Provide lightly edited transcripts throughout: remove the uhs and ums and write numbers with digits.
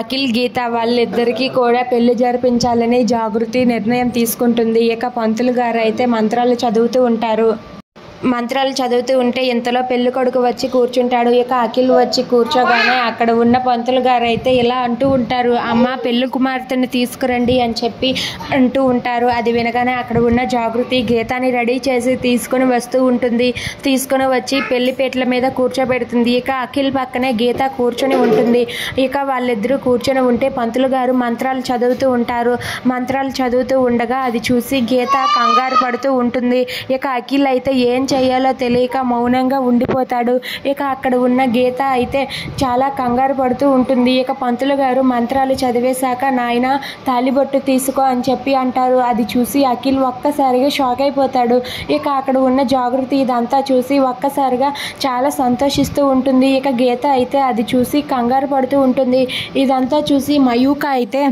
అఖిల్ గీత వాళ్ళిద్దరికీ కూడా పెళ్లి జరిపించాలని జాగృతి నిర్ణయం తీసుకుంటుంది. ఇక పంతులు గారు అయితే మంత్రాలు చదువుతూ ఉంటారు. మంత్రాలు చదువుతూ ఉంటే ఇంతలో పెళ్లి కొడుకు వచ్చి కూర్చుంటాడు. ఇక అఖిల్ వచ్చి కూర్చోగానే అక్కడ ఉన్న పంతులు గారు అయితే ఇలా అంటూ ఉంటారు, అమ్మ పెళ్లి కుమార్తెని తీసుకురండి అని చెప్పి అంటూ ఉంటారు. అది వినగానే అక్కడ ఉన్న జాగృతి గీతాని రెడీ చేసి తీసుకుని వస్తూ ఉంటుంది. తీసుకుని వచ్చి పెళ్లి పీటల మీద కూర్చోబెడుతుంది. ఇక అఖిల్ పక్కనే గీత కూర్చొని ఉంటుంది. ఇక వాళ్ళిద్దరూ కూర్చొని ఉంటే పంతులు గారు మంత్రాలు చదువుతూ ఉంటారు. మంత్రాలు చదువుతూ ఉండగా అది చూసి గీత కంగారు పడుతూ ఉంటుంది. ఇక అఖిల్ అయితే ఏం చేయాలో తెలియక మౌనంగా ఉండిపోతాడు. ఇక అక్కడ ఉన్న గీత అయితే చాలా కంగారు పడుతూ ఉంటుంది. ఇక పంతులు గారు మంత్రాలు చదివేశాక నాయన తాలిబొట్టు తీసుకో అని చెప్పి అంటారు. అది చూసి అఖిల్ ఒక్కసారిగా షాక్ అయిపోతాడు. ఇక అక్కడ ఉన్న జాగృతి ఇదంతా చూసి ఒక్కసారిగా చాలా సంతోషిస్తూ ఉంటుంది. ఇక గీత అయితే అది చూసి కంగారు పడుతూ ఉంటుంది. ఇదంతా చూసి మయూక అయితే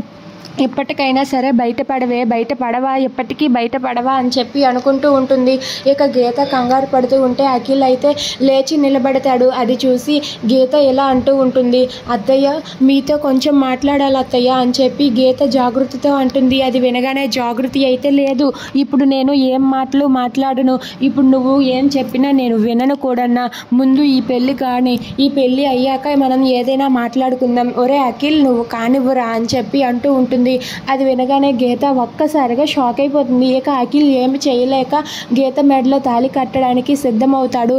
ఇప్పటికైనా సరే బయటపడవా ఎప్పటికీ బయటపడవా అని చెప్పి అనుకుంటూ ఉంటుంది. ఇక గీత కంగారు పడుతూ ఉంటే అఖిల్ అయితే లేచి నిలబడతాడు. అది చూసి గీత ఇలా అంటూ ఉంటుంది, అత్తయ్య మీతో కొంచెం మాట్లాడాలి అత్తయ్య అని చెప్పి గీత జాగృతితో అంటుంది. అది వినగానే జాగృతి అయితే లేదు, ఇప్పుడు నేను ఏం మాటలు మాట్లాడను, ఇప్పుడు నువ్వు ఏం చెప్పినా నేను వినను కూడన్నా, ముందు ఈ పెళ్ళి కానీ ఈ పెళ్ళి అయ్యాక మనం ఏదైనా మాట్లాడుకుందాం, ఒరే అఖిల్ నువ్వు కానివ్వరా అని చెప్పి అంటూ ఉంటుంది. అది వినగానే గీత ఒక్కసారిగా షాక్ అయిపోతుంది. ఇక అఖిల్ ఏమి చేయలేక గీత మెడలో తాళి కట్టడానికి సిద్ధమవుతాడు.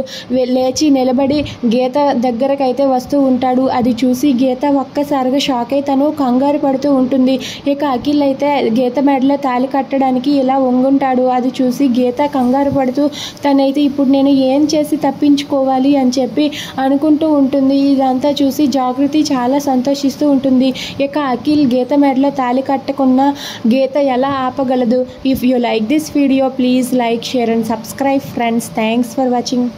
లేచి నిలబడి గీత దగ్గరకైతే వస్తూ ఉంటాడు. అది చూసి గీత ఒక్కసారిగా షాక్ అయి తను కంగారు పడుతూ ఉంటుంది. ఇక అఖిల్ అయితే గీత మెడలో తాళి కట్టడానికి ఇలా వంగుంటాడు. అది చూసి గీత కంగారు పడుతూ తనైతే ఇప్పుడు నేను ఏం చేసి తప్పించుకోవాలి అని చెప్పి అనుకుంటూ ఉంటుంది. ఇదంతా చూసి జాగృతి చాలా సంతోషిస్తూ ఉంటుంది. ఇక అఖిల్ గీత మెడలో తాళి కట్టకుండా గీత ఎలా ఆపగలదు? If you like this video please like, share and subscribe friends. Thanks for watching.